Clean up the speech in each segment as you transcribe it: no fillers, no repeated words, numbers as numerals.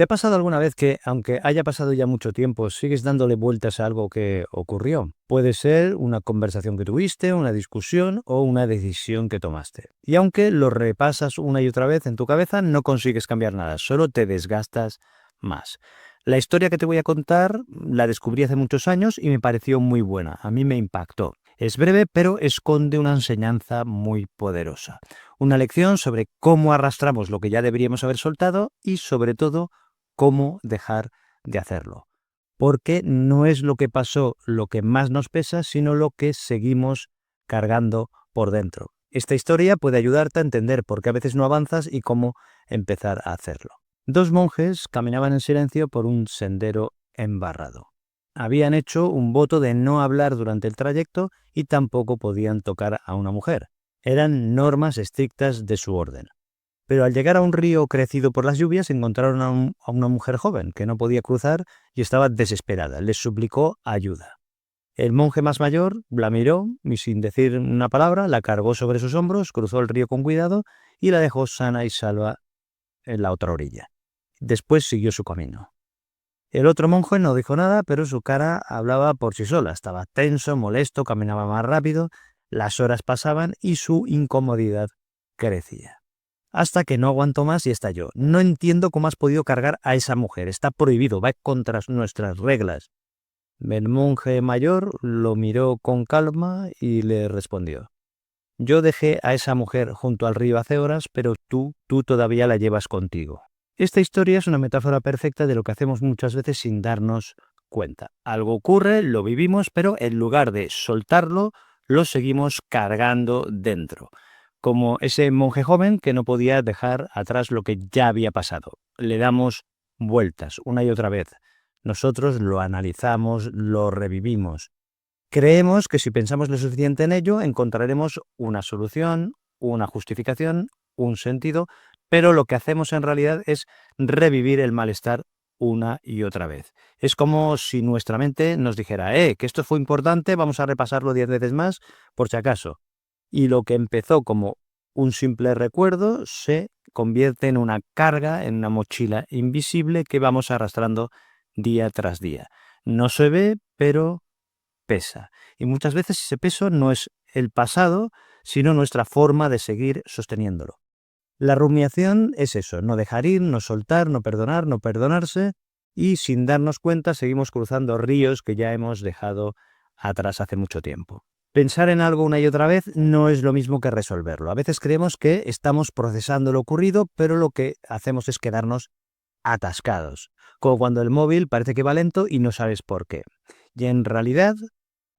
¿Te ha pasado alguna vez que, aunque haya pasado ya mucho tiempo, sigues dándole vueltas a algo que ocurrió? Puede ser una conversación que tuviste, una discusión o una decisión que tomaste. Y aunque lo repasas una y otra vez en tu cabeza, no consigues cambiar nada, solo te desgastas más. La historia que te voy a contar la descubrí hace muchos años y me pareció muy buena. A mí me impactó. Es breve, pero esconde una enseñanza muy poderosa. Una lección sobre cómo arrastramos lo que ya deberíamos haber soltado y, sobre todo, cómo dejar de hacerlo. Porque no es lo que pasó lo que más nos pesa, sino lo que seguimos cargando por dentro. Esta historia puede ayudarte a entender por qué a veces no avanzas y cómo empezar a hacerlo. Dos monjes caminaban en silencio por un sendero embarrado. Habían hecho un voto de no hablar durante el trayecto y tampoco podían tocar a una mujer. Eran normas estrictas de su orden. Pero al llegar a un río crecido por las lluvias, encontraron a una mujer joven que no podía cruzar y estaba desesperada. Les suplicó ayuda. El monje más mayor la miró y, sin decir una palabra, la cargó sobre sus hombros, cruzó el río con cuidado y la dejó sana y salva en la otra orilla. Después siguió su camino. El otro monje no dijo nada, pero su cara hablaba por sí sola. Estaba tenso, molesto, caminaba más rápido, las horas pasaban y su incomodidad crecía. Hasta que no aguantó más y estalló. No entiendo cómo has podido cargar a esa mujer. Está prohibido, va contra nuestras reglas. El monje mayor lo miró con calma y le respondió: yo dejé a esa mujer junto al río hace horas, pero tú todavía la llevas contigo. Esta historia es una metáfora perfecta de lo que hacemos muchas veces sin darnos cuenta. Algo ocurre, lo vivimos, pero en lugar de soltarlo, lo seguimos cargando dentro. Como ese monje joven que no podía dejar atrás lo que ya había pasado. Le damos vueltas una y otra vez. Nosotros lo analizamos, lo revivimos. Creemos que si pensamos lo suficiente en ello, encontraremos una solución, una justificación, un sentido, pero lo que hacemos en realidad es revivir el malestar una y otra vez. Es como si nuestra mente nos dijera, que esto fue importante, vamos a repasarlo 10 veces más, por si acaso. Y lo que empezó como un simple recuerdo se convierte en una carga, en una mochila invisible que vamos arrastrando día tras día. No se ve, pero pesa. Y muchas veces ese peso no es el pasado, sino nuestra forma de seguir sosteniéndolo. La rumiación es eso, no dejar ir, no soltar, no perdonar, no perdonarse, y sin darnos cuenta seguimos cruzando ríos que ya hemos dejado atrás hace mucho tiempo. Pensar en algo una y otra vez no es lo mismo que resolverlo. A veces creemos que estamos procesando lo ocurrido, pero lo que hacemos es quedarnos atascados, como cuando el móvil parece que va lento y no sabes por qué. Y en realidad,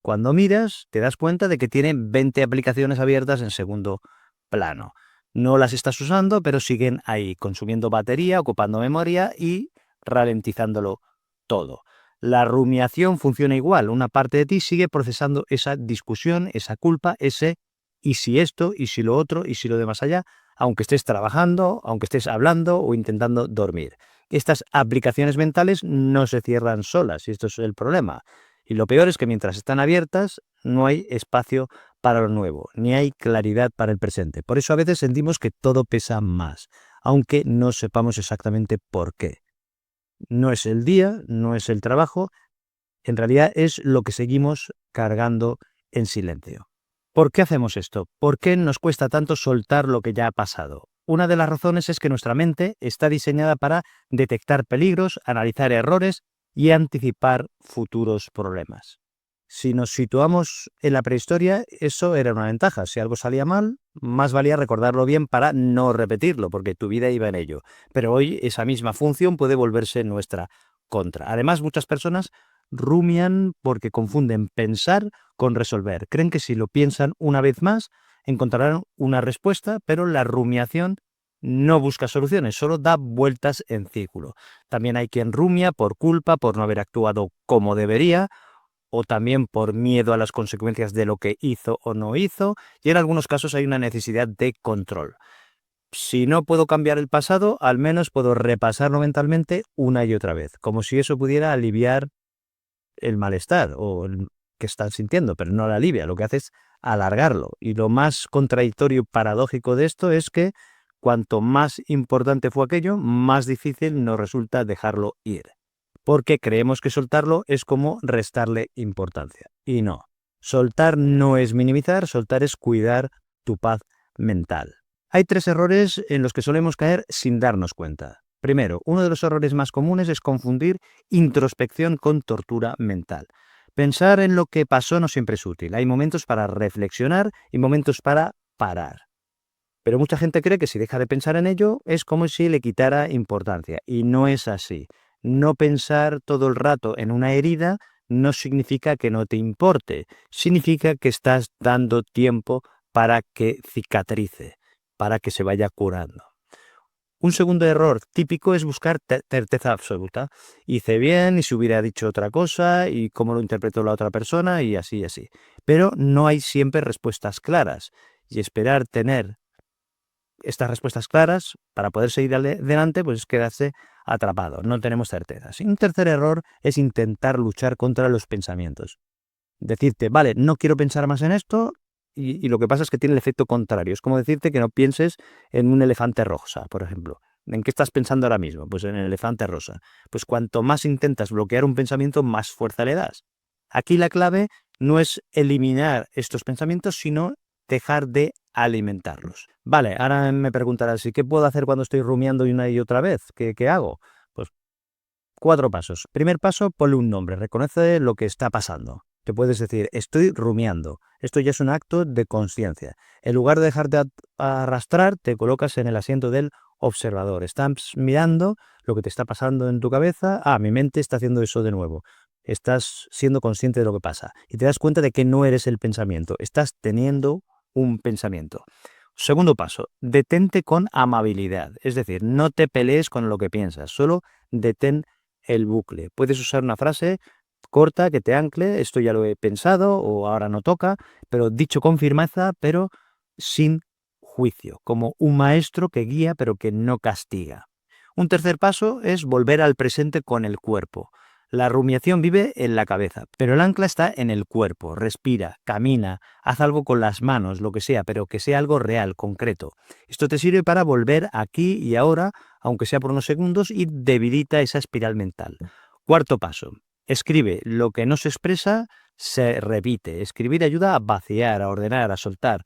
cuando miras, te das cuenta de que tiene 20 aplicaciones abiertas en segundo plano. No las estás usando, pero siguen ahí, consumiendo batería, ocupando memoria y ralentizándolo todo. La rumiación funciona igual. Una parte de ti sigue procesando esa discusión, esa culpa, ese y si esto, y si lo otro, y si lo de más allá, aunque estés trabajando, aunque estés hablando o intentando dormir. Estas aplicaciones mentales no se cierran solas, y esto es el problema. Y lo peor es que mientras están abiertas, no hay espacio para lo nuevo, ni hay claridad para el presente. Por eso a veces sentimos que todo pesa más, aunque no sepamos exactamente por qué. No es el día, no es el trabajo, en realidad es lo que seguimos cargando en silencio. ¿Por qué hacemos esto? ¿Por qué nos cuesta tanto soltar lo que ya ha pasado? Una de las razones es que nuestra mente está diseñada para detectar peligros, analizar errores y anticipar futuros problemas. Si nos situamos en la prehistoria, eso era una ventaja. Si algo salía mal, más valía recordarlo bien para no repetirlo, porque tu vida iba en ello. Pero hoy esa misma función puede volverse nuestra contra. Además, muchas personas rumian porque confunden pensar con resolver. Creen que si lo piensan una vez más, encontrarán una respuesta, pero la rumiación no busca soluciones, solo da vueltas en círculo. También hay quien rumia por culpa, por no haber actuado como debería, o también por miedo a las consecuencias de lo que hizo o no hizo, y en algunos casos hay una necesidad de control. Si no puedo cambiar el pasado, al menos puedo repasarlo mentalmente una y otra vez, como si eso pudiera aliviar el malestar o el que están sintiendo, pero no lo alivia, lo que hace es alargarlo. Y lo más contradictorio y paradójico de esto es que cuanto más importante fue aquello, más difícil nos resulta dejarlo ir. Porque creemos que soltarlo es como restarle importancia. Y no. Soltar no es minimizar, soltar es cuidar tu paz mental. Hay 3 errores en los que solemos caer sin darnos cuenta. Primero, uno de los errores más comunes es confundir introspección con tortura mental. Pensar en lo que pasó no siempre es útil. Hay momentos para reflexionar y momentos para parar. Pero mucha gente cree que si deja de pensar en ello es como si le quitara importancia. Y no es así. No pensar todo el rato en una herida no significa que no te importe. Significa que estás dando tiempo para que cicatrice, para que se vaya curando. Un segundo error típico es buscar certeza absoluta. Hice bien y si hubiera dicho otra cosa y cómo lo interpretó la otra persona y así y así. Pero no hay siempre respuestas claras y esperar tener estas respuestas claras para poder seguir adelante pues es quedarse atrapado. No tenemos certezas. Y un tercer error es intentar luchar contra los pensamientos. Decirte, vale, no quiero pensar más en esto y lo que pasa es que tiene el efecto contrario. Es como decirte que no pienses en un elefante rosa, por ejemplo. ¿En qué estás pensando ahora mismo? Pues en el elefante rosa. Pues cuanto más intentas bloquear un pensamiento, más fuerza le das. Aquí la clave no es eliminar estos pensamientos, sino dejar de alimentarlos. Vale, ahora me preguntarás, ¿y qué puedo hacer cuando estoy rumiando una y otra vez? ¿Qué hago? Pues 4 pasos. Primer paso, ponle un nombre, reconoce lo que está pasando. Te puedes decir, estoy rumiando. Esto ya es un acto de conciencia. En lugar de dejarte arrastrar, te colocas en el asiento del observador. Estás mirando lo que te está pasando en tu cabeza. Mi mente está haciendo eso de nuevo. Estás siendo consciente de lo que pasa. Y te das cuenta de que no eres el pensamiento. Estás teniendo un pensamiento. Segundo paso, detente con amabilidad. Es decir, no te pelees con lo que piensas. Solo detén el bucle. Puedes usar una frase corta que te ancle, esto ya lo he pensado o ahora no toca, pero dicho con firmeza, pero sin juicio, como un maestro que guía pero que no castiga. Un tercer paso es volver al presente con el cuerpo. La rumiación vive en la cabeza, pero el ancla está en el cuerpo. Respira, camina, haz algo con las manos, lo que sea, pero que sea algo real, concreto. Esto te sirve para volver aquí y ahora, aunque sea por unos segundos, y debilita esa espiral mental. Cuarto paso. Escribe. Lo que no se expresa se repite. Escribir ayuda a vaciar, a ordenar, a soltar.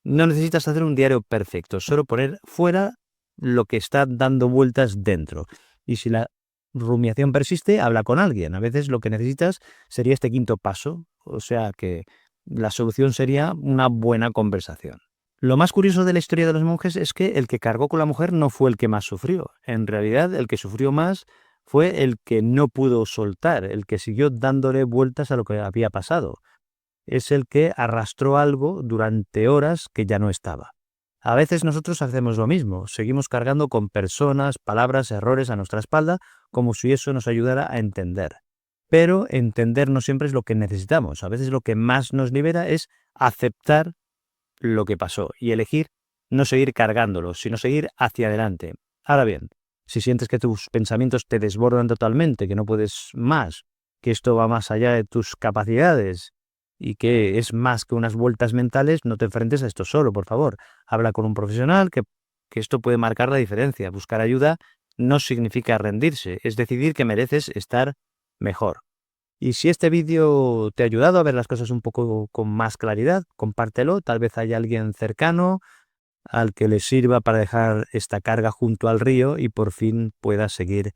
No necesitas hacer un diario perfecto, solo poner fuera lo que está dando vueltas dentro. Y si la rumiación persiste, habla con alguien. A veces lo que necesitas sería este quinto paso, o sea que la solución sería una buena conversación. Lo más curioso de la historia de los monjes es que el que cargó con la mujer no fue el que más sufrió. En realidad, el que sufrió más fue el que no pudo soltar, el que siguió dándole vueltas a lo que había pasado. Es el que arrastró algo durante horas que ya no estaba. A veces nosotros hacemos lo mismo, seguimos cargando con personas, palabras, errores a nuestra espalda, como si eso nos ayudara a entender. Pero entender no siempre es lo que necesitamos. A veces lo que más nos libera es aceptar lo que pasó y elegir no seguir cargándolo, sino seguir hacia adelante. Ahora bien, si sientes que tus pensamientos te desbordan totalmente, que no puedes más, que esto va más allá de tus capacidades y que es más que unas vueltas mentales, no te enfrentes a esto solo, por favor. Habla con un profesional, que esto puede marcar la diferencia. Buscar ayuda no significa rendirse, es decidir que mereces estar mejor. Y si este vídeo te ha ayudado a ver las cosas un poco con más claridad, compártelo. Tal vez haya alguien cercano al que le sirva para dejar esta carga junto al río y por fin pueda seguir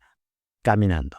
caminando.